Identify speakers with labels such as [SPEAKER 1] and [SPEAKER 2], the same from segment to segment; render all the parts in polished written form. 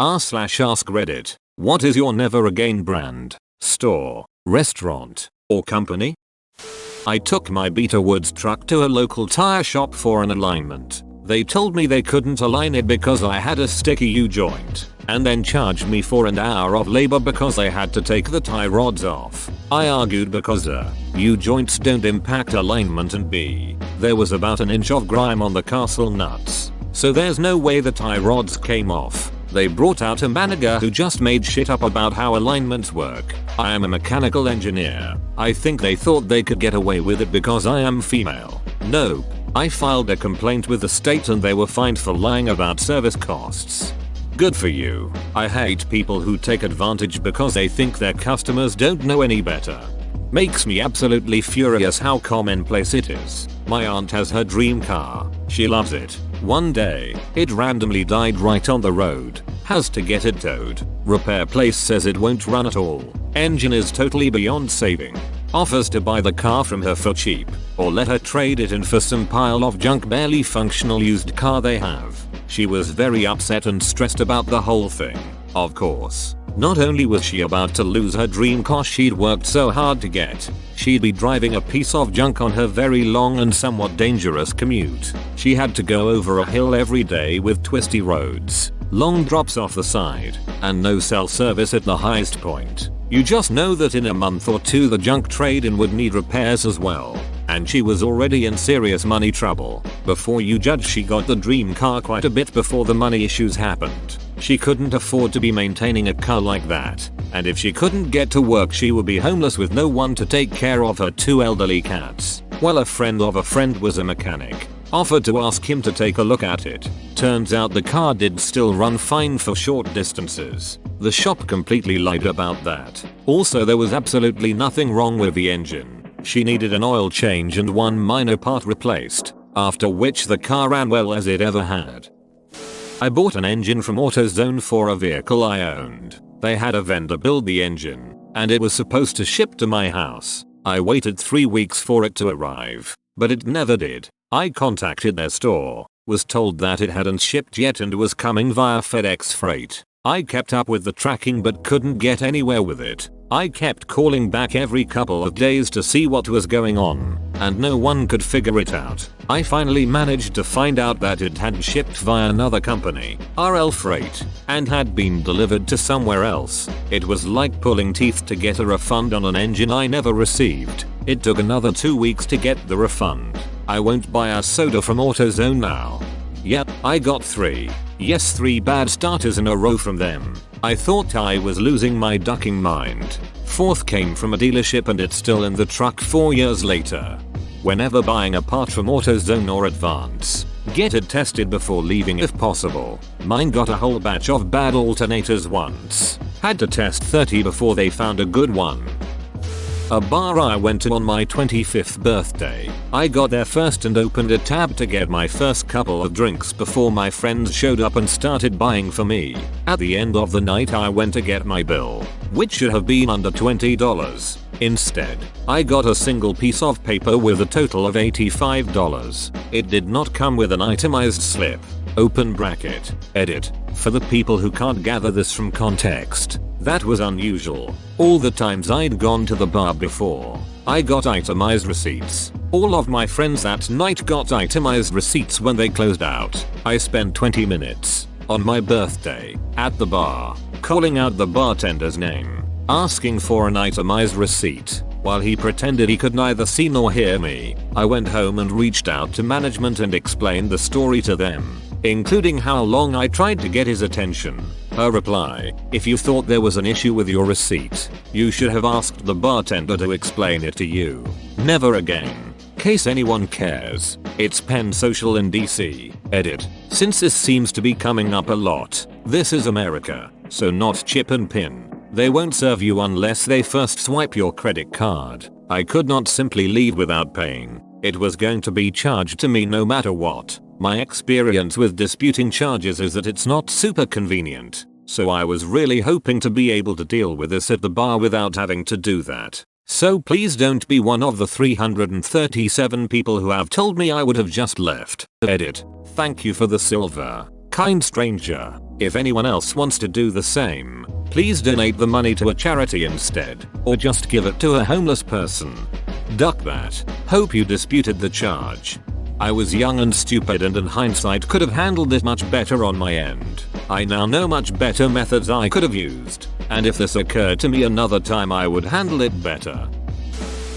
[SPEAKER 1] r/ask Reddit. What is your never again brand, store, restaurant, or company? I took my Beta Woods truck to a local tire shop for an alignment. They told me they couldn't align it because I had a sticky U-joint, and then charged me for an hour of labor because I had to take the tie rods off. I argued because U-joints don't impact alignment, and B, there was about an inch of grime on the castle nuts, so there's no way the tie rods came off. They brought out a manager who just made shit up about how alignments work. I am a mechanical engineer. I think they thought they could get away with it because I am female. Nope. I filed a complaint with the state and they were fined for lying about service costs. Good for you. I hate people who take advantage because they think their customers don't know any better. Makes me absolutely furious how commonplace it is. My aunt has her dream car. She loves it. One day, it randomly died right on the road. Has to get it towed. Repair place says it won't run at all. Engine is totally beyond saving. Offers to buy the car from her for cheap, or let her trade it in for some pile of junk barely functional used car they have. She was very upset and stressed about the whole thing. Of course. Not only was she about to lose her dream car she'd worked so hard to get, she'd be driving a piece of junk on her very long and somewhat dangerous commute. She had to go over a hill every day with twisty roads, long drops off the side, and no cell service at the highest point. You just know that in a month or two the junk trade-in would need repairs as well. And she was already in serious money trouble. Before you judge, she got the dream car quite a bit before the money issues happened. She couldn't afford to be maintaining a car like that. And if she couldn't get to work she would be homeless with no one to take care of her two elderly cats. Well, a friend of a friend was a mechanic. Offered to ask him to take a look at it. Turns out the car did still run fine for short distances. The shop completely lied about that. Also, there was absolutely nothing wrong with the engine. She needed an oil change and one minor part replaced, after which the car ran well as it ever had. I bought an engine from AutoZone for a vehicle I owned. They had a vendor build the engine, and it was supposed to ship to my house. I waited 3 weeks for it to arrive, but it never did. I contacted their store, was told that it hadn't shipped yet and was coming via FedEx freight. I kept up with the tracking but couldn't get anywhere with it. I kept calling back every couple of days to see what was going on, and no one could figure it out. I finally managed to find out that it had shipped via another company, RL Freight, and had been delivered to somewhere else. It was like pulling teeth to get a refund on an engine I never received. It took another 2 weeks to get the refund. I won't buy a soda from AutoZone now. Yep, I got 3 bad starters in a row from them. I thought I was losing my ducking mind. 4th came from a dealership and it's still in the truck 4 years later. Whenever buying a part from AutoZone or Advance, get it tested before leaving if possible. Mine got a whole batch of bad alternators once. Had to test 30 before they found a good one. A bar I went to on my 25th birthday. I got there first and opened a tab to get my first couple of drinks before my friends showed up and started buying for me. At the end of the night I went to get my bill, which should have been under $20. Instead, I got a single piece of paper with a total of $85. It did not come with an itemized slip. Open bracket. Edit. For the people who can't gather this from context, that was unusual. All the times I'd gone to the bar before, I got itemized receipts. All of my friends that night got itemized receipts when they closed out. I spent 20 minutes, on my birthday, at the bar, calling out the bartender's name, asking for an itemized receipt, while he pretended he could neither see nor hear me. I went home and reached out to management and explained the story to them, including how long I tried to get his attention. Her reply: if you thought there was an issue with your receipt, you should have asked the bartender to explain it to you. Never again. Case anyone cares. It's Penn Social in DC. Edit. Since this seems to be coming up a lot, this is America, so not chip and pin. They won't serve you unless they first swipe your credit card. I could not simply leave without paying. It was going to be charged to me no matter what. My experience with disputing charges is that it's not super convenient, so I was really hoping to be able to deal with this at the bar without having to do that. So please don't be one of the 337 people who have told me I would have just left. Edit. Thank you for the silver, kind stranger. If anyone else wants to do the same, please donate the money to a charity instead, or just give it to a homeless person. Duck that. Hope you disputed the charge. I was young and stupid, and in hindsight could have handled it much better on my end. I now know much better methods I could have used, and if this occurred to me another time I would handle it better.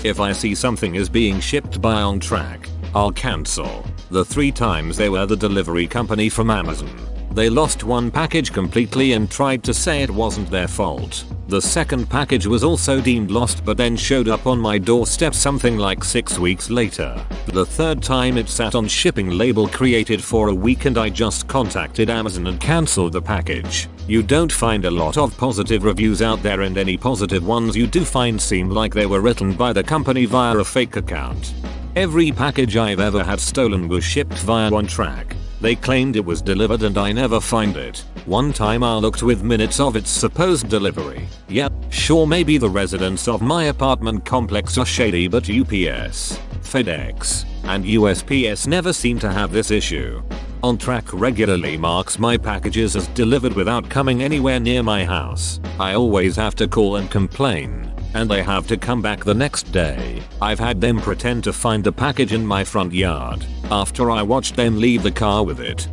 [SPEAKER 1] If I see something is being shipped by on track, I'll cancel. The 3 times they were the delivery company from Amazon. They lost one package completely and tried to say it wasn't their fault. The second package was also deemed lost but then showed up on my doorstep something like 6 weeks later. The third time it sat on shipping label created for a week and I just contacted Amazon and cancelled the package. You don't find a lot of positive reviews out there, and any positive ones you do find seem like they were written by the company via a fake account. Every package I've ever had stolen was shipped via on track. They claimed it was delivered and I never find it. One time I looked with minutes of its supposed delivery. Yep, sure, maybe the residents of my apartment complex are shady, but UPS, FedEx, and USPS never seem to have this issue. On Track regularly marks my packages as delivered without coming anywhere near my house. I always have to call and complain, and they have to come back the next day. I've had them pretend to find the package in my front yard after I watched them leave the car with it.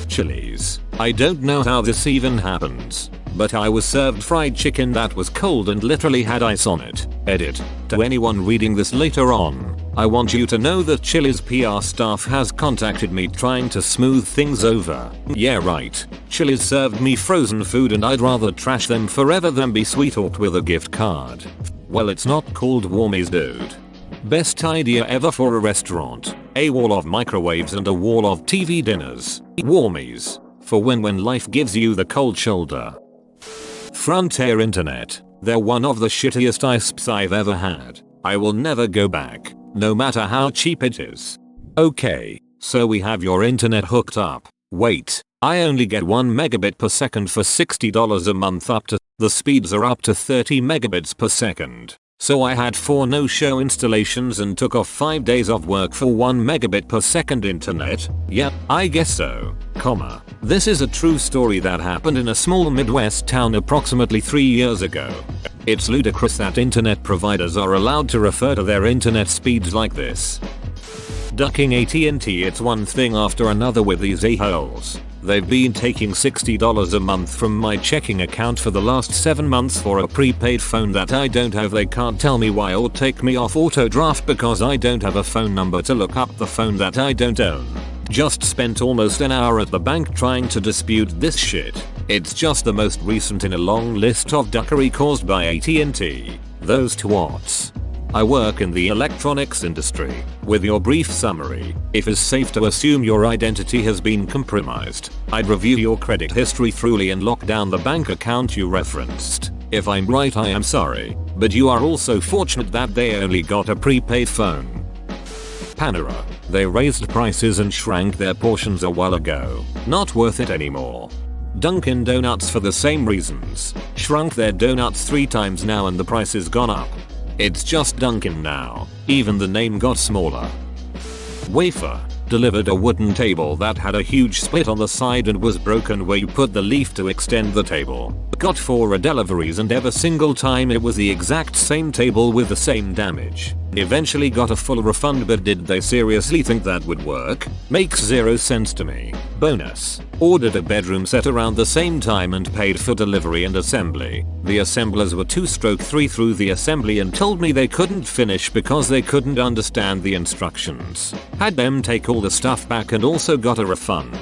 [SPEAKER 1] Chili's. I don't know how this even happens, but I was served fried chicken that was cold and literally had ice on it. Edit. To anyone reading this later on, I want you to know that Chili's PR staff has contacted me trying to smooth things over. Yeah, right. Chili's served me frozen food and I'd rather trash them forever than be sweet-talked with a gift card. Well, it's not called warmies, dude. Best idea ever for a restaurant. A wall of microwaves and a wall of TV dinners. Warmies. For when life gives you the cold shoulder. Frontier Internet. They're one of the shittiest ISPs I've ever had. I will never go back, no matter how cheap it is. Okay, so we have your internet hooked up. Wait, I only get 1 megabit per second for $60 a month up to, the speeds are up to 30 megabits per second. So I had 4 no-show installations and took off 5 days of work for 1 megabit per second internet? Yep, I guess so. This is a true story that happened in a small Midwest town approximately 3 years ago. It's ludicrous that internet providers are allowed to refer to their internet speeds like this. Ducking AT&T. It's one thing after another with these a-holes. They've been taking $60 a month from my checking account for the last 7 months for a prepaid phone that I don't have. They can't tell me why or take me off auto draft because I don't have a phone number to look up the phone that I don't own. Just spent almost an hour at the bank trying to dispute this shit. It's just the most recent in a long list of duckery caused by AT&T. Those twats. I work in the electronics industry. With your brief summary, if it's safe to assume your identity has been compromised, I'd review your credit history thoroughly and lock down the bank account you referenced. If I'm right, I am sorry, but you are also fortunate that they only got a prepaid phone. Panera. They raised prices and shrank their portions a while ago. Not worth it anymore. Dunkin' Donuts, for the same reasons, shrunk their donuts 3 times now and the price has gone up. It's just Dunkin' now. Even the name got smaller. Wafer. Delivered a wooden table that had a huge split on the side and was broken where you put the leaf to extend the table. Got 4 deliveries and every single time it was the exact same table with the same damage. Eventually got a full refund, but did they seriously think that would work? Makes 0 sense to me. Bonus. Ordered a bedroom set around the same time and paid for delivery and assembly. The assemblers were 2/3 through the assembly and told me they couldn't finish because they couldn't understand the instructions. Had them take all the stuff back and also got a refund.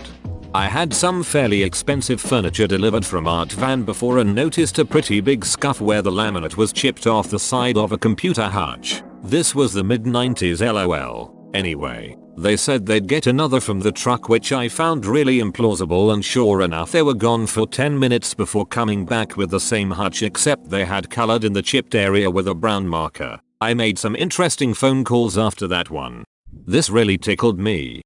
[SPEAKER 1] I had some fairly expensive furniture delivered from Art Van before and noticed a pretty big scuff where the laminate was chipped off the side of a computer hutch. This was the mid-90s, lol. Anyway, they said they'd get another from the truck, which I found really implausible, and sure enough they were gone for 10 minutes before coming back with the same hutch, except they had colored in the chipped area with a brown marker. I made some interesting phone calls after that one. This really tickled me.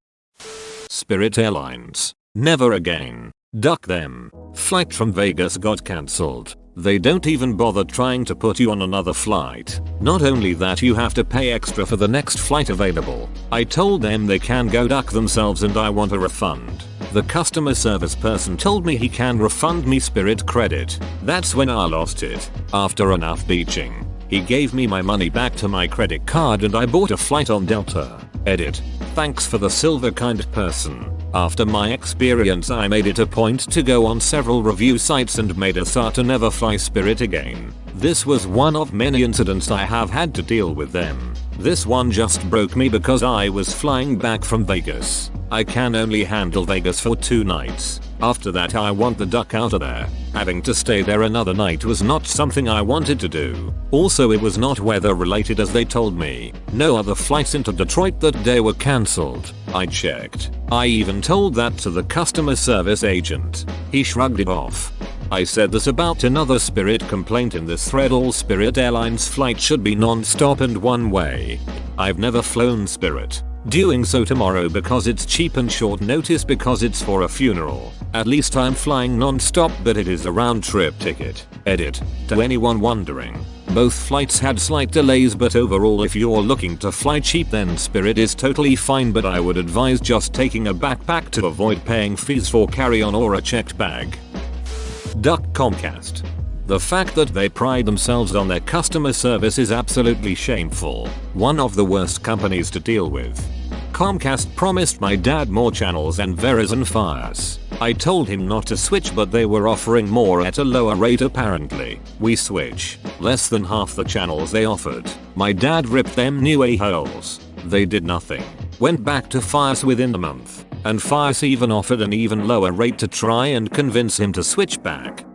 [SPEAKER 1] Spirit Airlines. Never again. Duck them. Flight from Vegas got cancelled. They don't even bother trying to put you on another flight. Not only that, you have to pay extra for the next flight available. I told them they can go duck themselves and I want a refund. The customer service person told me he can refund me Spirit credit. That's when I lost it. After enough beaching, he gave me my money back to my credit card and I bought a flight on Delta. Edit. Thanks for the silver kind person. After my experience, I made it a point to go on several review sites and made a start to never fly Spirit again. This was one of many incidents I have had to deal with them. This one just broke me because I was flying back from Vegas. I can only handle Vegas for 2 nights. After that I want the duck out of there. Having to stay there another night was not something I wanted to do. Also, it was not weather related as they told me. No other flights into Detroit that day were cancelled. I checked. I even told that to the customer service agent. He shrugged it off. I said this about another Spirit complaint in this thread. All Spirit Airlines flights should be non-stop and one way. I've never flown Spirit. Doing so tomorrow because it's cheap and short notice because it's for a funeral. At least I'm flying non-stop, but it is a round trip ticket. Edit. To anyone wondering, both flights had slight delays, but overall if you're looking to fly cheap then Spirit is totally fine, but I would advise just taking a backpack to avoid paying fees for carry-on or a checked bag. Duck Comcast. The fact that they pride themselves on their customer service is absolutely shameful. One of the worst companies to deal with. Comcast promised my dad more channels and Verizon Fios. I told him not to switch, but they were offering more at a lower rate apparently. We switch. Less than half the channels they offered. My dad ripped them new a-holes. They did nothing. Went back to Fios within the month. And Fios even offered an even lower rate to try and convince him to switch back.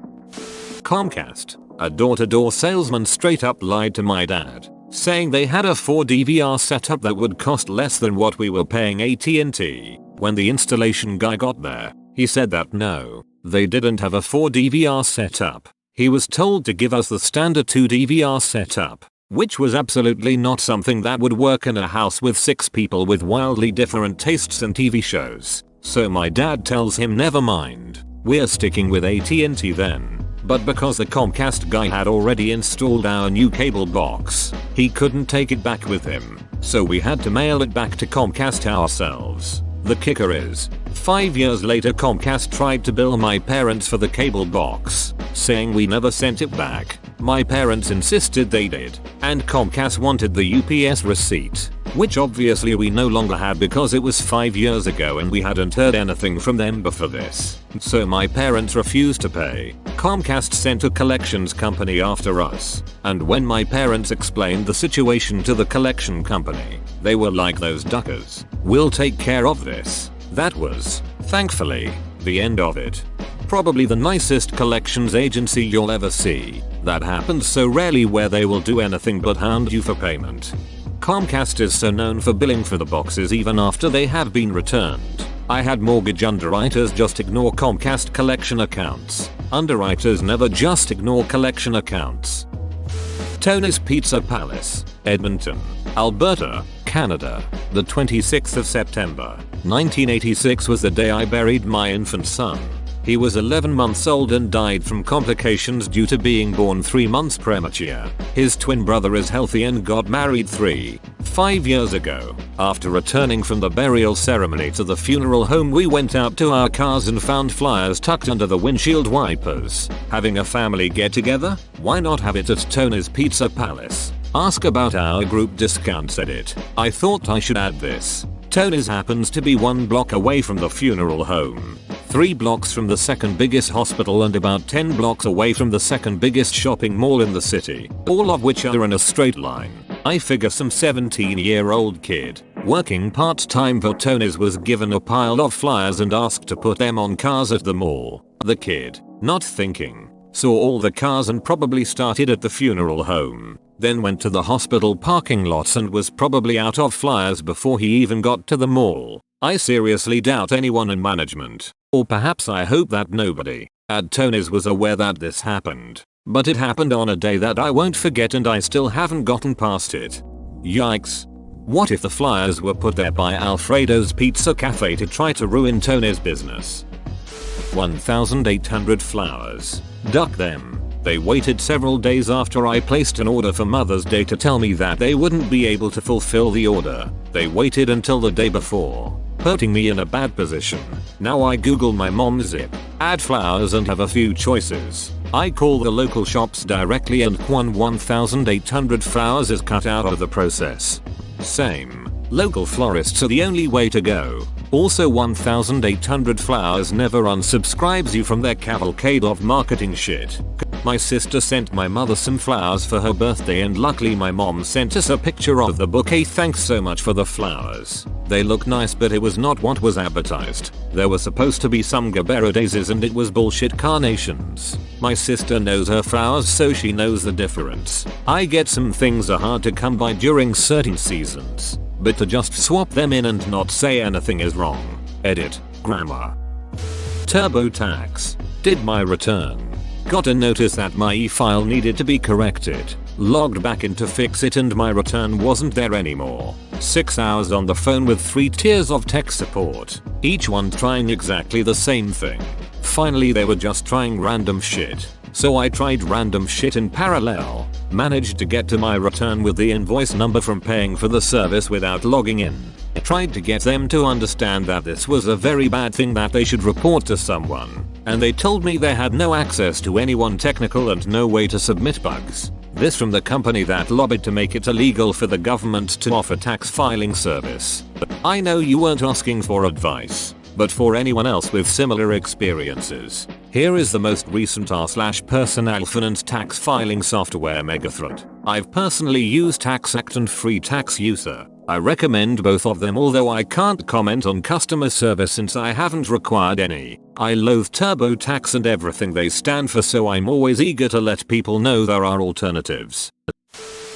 [SPEAKER 1] Comcast. A door-to-door salesman straight up lied to my dad, saying they had a 4 DVR setup that would cost less than what we were paying AT&T. When the installation guy got there, he said that no, they didn't have a 4 DVR setup. He was told to give us the standard 2 DVR setup, which was absolutely not something that would work in a house with 6 people with wildly different tastes in TV shows. So my dad tells him never mind, we're sticking with AT&T then. But because the Comcast guy had already installed our new cable box, he couldn't take it back with him, so we had to mail it back to Comcast ourselves. The kicker is, 5 years later Comcast tried to bill my parents for the cable box, saying we never sent it back. My parents insisted they did, and Comcast wanted the UPS receipt, which obviously we no longer had because it was 5 years ago and we hadn't heard anything from them before this. So my parents refused to pay. Comcast sent a collections company after us, and when my parents explained the situation to the collection company, they were like, those duckers, we'll take care of this. That was, thankfully, the end of it. Probably the nicest collections agency you'll ever see. That happens so rarely where they will do anything but hound you for payment. Comcast is so known for billing for the boxes even after they have been returned. I had mortgage underwriters just ignore Comcast collection accounts. Underwriters never just ignore collection accounts. Tony's Pizza Palace, Edmonton, Alberta, Canada. The 26th of September, 1986 was the day I buried my infant son. He was 11 months old and died from complications due to being born 3 months premature. His twin brother is healthy and got married 5 years ago. After returning from the burial ceremony to the funeral home, we went out to our cars and found flyers tucked under the windshield wipers. Having a family get together? Why not have it at Tony's Pizza Palace? Ask about our group discount, said it. I thought I should add this. Tony's happens to be 1 block away from the funeral home, 3 blocks from the second biggest hospital, and about 10 blocks away from the second biggest shopping mall in the city, all of which are in a straight line. I figure some 17-year-old kid working part-time for Tony's was given a pile of flyers and asked to put them on cars at the mall. The kid, not thinking, saw all the cars and probably started at the funeral home, then went to the hospital parking lots and was probably out of flyers before he even got to the mall. I seriously doubt anyone in management, or perhaps I hope that nobody at Tony's was aware that this happened. But it happened on a day that I won't forget and I still haven't gotten past it. Yikes. What if the flyers were put there by Alfredo's Pizza Cafe to try to ruin Tony's business? 1,800 flowers. Duck them. They waited several days after I placed an order for Mother's Day to tell me that they wouldn't be able to fulfill the order. They waited until the day before. putting me in a bad position. Now I Google my mom's zip, add flowers and have a few choices. I call the local shops directly and 1,800 flowers is cut out of the process. Same. Local florists are the only way to go. Also 1,800 flowers never unsubscribes you from their cavalcade of marketing shit. My sister sent my mother some flowers for her birthday and luckily my mom sent us a picture of the bouquet. Thanks so much for the flowers. They look nice but it was not what was advertised. There were supposed to be some Gabbera daisies and it was bullshit carnations. My sister knows her flowers so she knows the difference. I get some things are hard to come by during certain seasons. But to just swap them in and not say anything is wrong. Edit. Grammar. TurboTax. Did my return. Got a notice that my e-file needed to be corrected. Logged back in to fix it and my return wasn't there anymore. 6 hours on the phone with 3 tiers of tech support. Each one trying exactly the same thing. Finally they were just trying random shit. So I tried random shit in parallel. Managed to get to my return with the invoice number from paying for the service without logging in. Tried to get them to understand that this was a very bad thing that they should report to someone. And they told me they had no access to anyone technical and no way to submit bugs. This from the company that lobbied to make it illegal for the government to offer tax filing service. I know you weren't asking for advice. But for anyone else with similar experiences, here is the most recent r/personal finance tax filing software megathread. I've personally used TaxAct and Free Tax User. I recommend both of them although I can't comment on customer service since I haven't required any. I loathe TurboTax and everything they stand for so I'm always eager to let people know there are alternatives.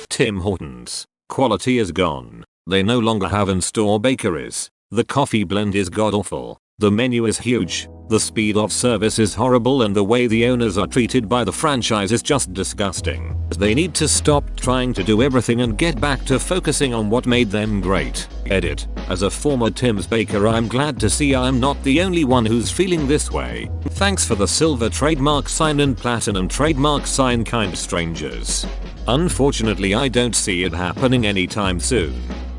[SPEAKER 1] Tim Hortons. Quality is gone. They no longer have in-store bakeries. The coffee blend is god-awful. The menu is huge. The speed of service is horrible and the way the owners are treated by the franchise is just disgusting. They need to stop trying to do everything and get back to focusing on what made them great. Edit. As a former Tim's baker I'm glad to see I'm not the only one who's feeling this way. Thanks for the silver trademark sign and platinum trademark sign, kind strangers. Unfortunately I don't see it happening anytime soon.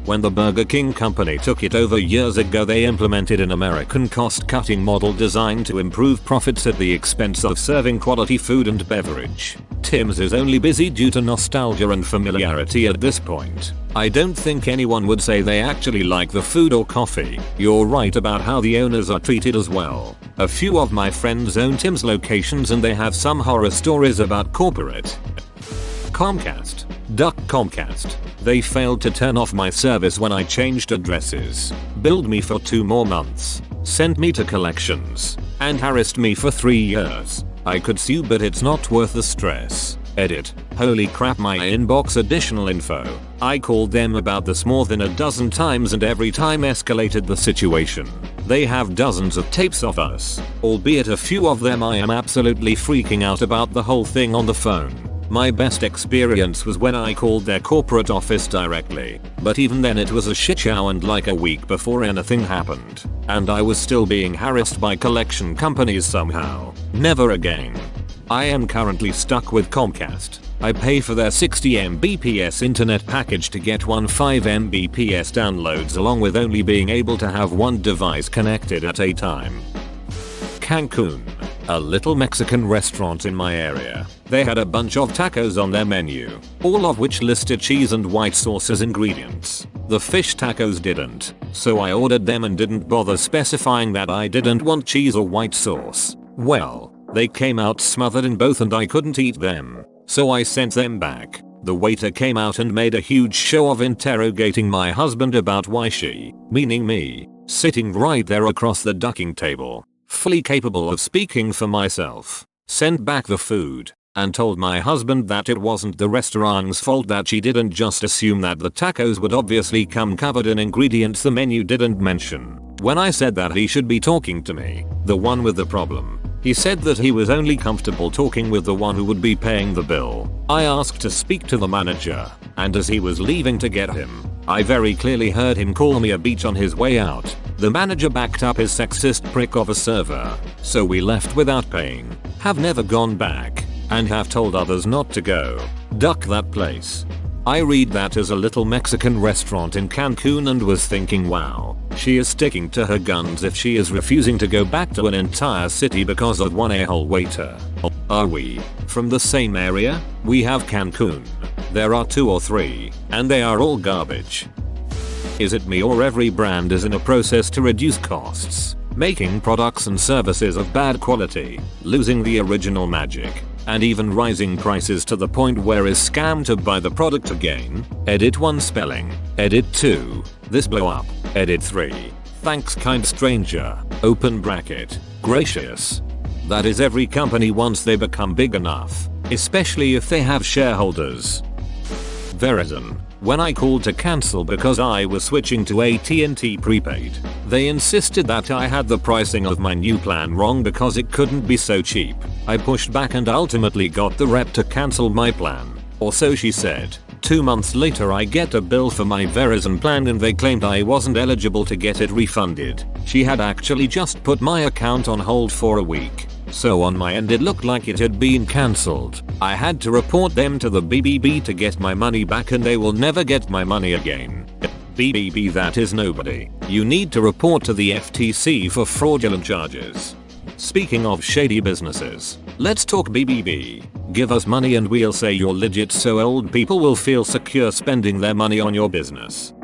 [SPEAKER 1] When the Burger King company took it over years ago they implemented an American cost-cutting model designed to improve profits at the expense of serving quality food and beverage. Tim's is only busy due to nostalgia and familiarity at this point. I don't think anyone would say they actually like the food or coffee. You're right about how the owners are treated as well. A few of my friends own Tim's locations and they have some horror stories about corporate. Comcast. Duck Comcast. They failed to turn off my service when I changed addresses. Billed me for 2 more months. Sent me to collections. And harassed me for 3 years. I could sue but it's not worth the stress. Edit. Holy crap, my inbox additional info. I called them about this more than a dozen times and every time escalated the situation. They have dozens of tapes of us. Albeit a few of them I am absolutely freaking out about the whole thing on the phone. My best experience was when I called their corporate office directly, but even then it was a shit show and like a week before anything happened. And I was still being harassed by collection companies somehow. Never again. I am currently stuck with Comcast. I pay for their 60 Mbps internet package to get 15 Mbps downloads along with only being able to have one device connected at a time. Cancun. A little Mexican restaurant in my area. They had a bunch of tacos on their menu, all of which listed cheese and white sauce as ingredients. The fish tacos didn't, so I ordered them and didn't bother specifying that I didn't want cheese or white sauce. Well, they came out smothered in both and I couldn't eat them, so I sent them back. The waiter came out and made a huge show of interrogating my husband about why she, meaning me, sitting right there across the ducking table, fully capable of speaking for myself, sent back the food, and told my husband that it wasn't the restaurant's fault that she didn't just assume that the tacos would obviously come covered in ingredients the menu didn't mention. When I said that he should be talking to me, the one with the problem, he said that he was only comfortable talking with the one who would be paying the bill. I asked to speak to the manager, and as he was leaving to get him, I very clearly heard him call me a bitch on his way out. The manager backed up his sexist prick of a server, so we left without paying, have never gone back, and have told others not to go. Duck that place. I read that as a little Mexican restaurant in Cancun and was thinking, wow, She is sticking to her guns if she is refusing to go back to an entire city because of one a-hole waiter. Are we from the same area? We have Cancun. There are 2 or 3, and they are all garbage. Is it me or every brand is in a process to reduce costs, making products and services of bad quality, losing the original magic, and even rising prices to the point where is scam to buy the product again? Edit 1 spelling. Edit 2. This blow up. Edit 3. Thanks kind stranger. Open bracket. Gracious. That is every company once they become big enough, especially if they have shareholders. Verizon. When I called to cancel because I was switching to AT&T prepaid, they insisted that I had the pricing of my new plan wrong because it couldn't be so cheap. I pushed back and ultimately got the rep to cancel my plan, or so she said. 2 months later I get a bill for my Verizon plan and they claimed I wasn't eligible to get it refunded. She had actually just put my account on hold for a week. So on my end it looked like it had been cancelled. I had to report them to the BBB to get my money back and they will never get my money again. BBB, that is nobody. You need to report to the FTC for fraudulent charges. Speaking of shady businesses, let's talk BBB. Give us money and we'll say you're legit so old people will feel secure spending their money on your business.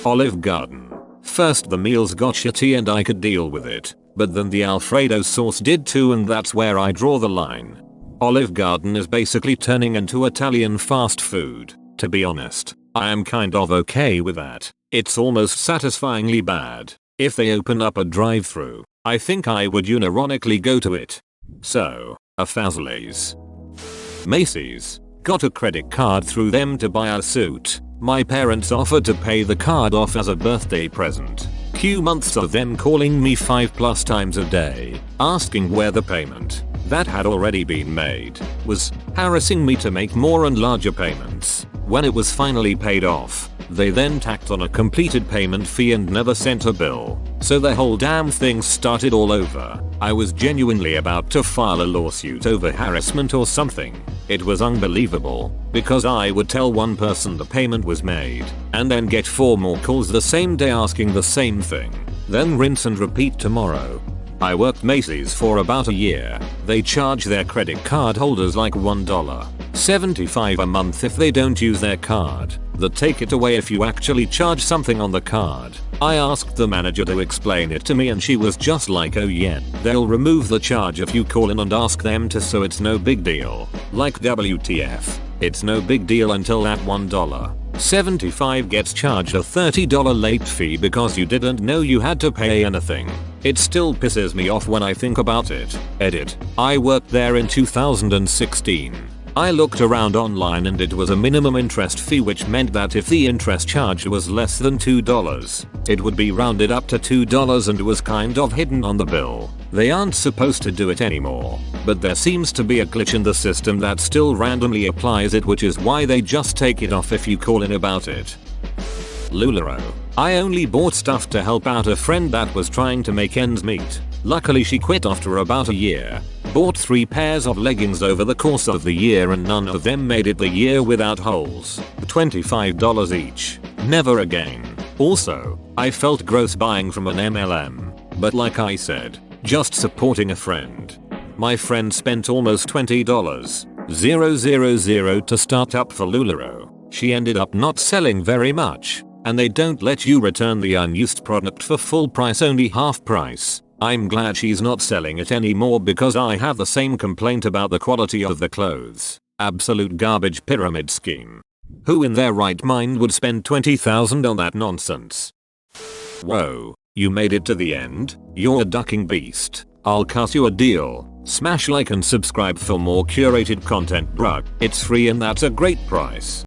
[SPEAKER 1] Olive Garden. First the meals got shitty and I could deal with it. But then the Alfredo sauce did too, and that's where I draw the line. Olive Garden is basically turning into Italian fast food. To be honest, I am kind of okay with that. It's almost satisfyingly bad. If they open up a drive-thru, I think I would unironically go to it. So, a Fazoli's. Macy's. Got a credit card through them to buy a suit. My parents offered to pay the card off as a birthday present. Few months of them calling me 5+ times a day, asking where the payment that had already been made was, harassing me to make more and larger payments. When it was finally paid off, they then tacked on a completed payment fee and never sent a bill. So the whole damn thing started all over. I was genuinely about to file a lawsuit over harassment or something. It was unbelievable, because I would tell one person the payment was made, and then get 4 more calls the same day asking the same thing. Then rinse and repeat tomorrow. I worked Macy's for about a year. They charge their credit card holders like $1.75 a month if they don't use their card. They take it away if you actually charge something on the card. I asked the manager to explain it to me and she was just like, oh yeah, they'll remove the charge if you call in and ask them to, so it's no big deal. Like WTF. It's no big deal until that $1.75 gets charged a $30 late fee because you didn't know you had to pay anything. It still pisses me off when I think about it. Edit. I worked there in 2016. I looked around online and it was a minimum interest fee, which meant that if the interest charge was less than $2, it would be rounded up to $2 and was kind of hidden on the bill. They aren't supposed to do it anymore, but there seems to be a glitch in the system that still randomly applies it, which is why they just take it off if you call in about it. LuLaRoe. I only bought stuff to help out a friend that was trying to make ends meet. Luckily she quit after about a year. Bought 3 pairs of leggings over the course of the year and none of them made it the year without holes. $25 each. Never again. Also, I felt gross buying from an MLM. But like I said, just supporting a friend. My friend spent almost $20,000 to start up for LuLaRoe. She ended up not selling very much, and they don't let you return the unused product for full price, only half price. I'm glad she's not selling it anymore because I have the same complaint about the quality of the clothes. Absolute garbage pyramid scheme. Who in their right mind would spend $20,000 on that nonsense? Whoa, you made it to the end? You're a ducking beast. I'll cut you a deal. Smash like and subscribe for more curated content, bruh. It's free and that's a great price.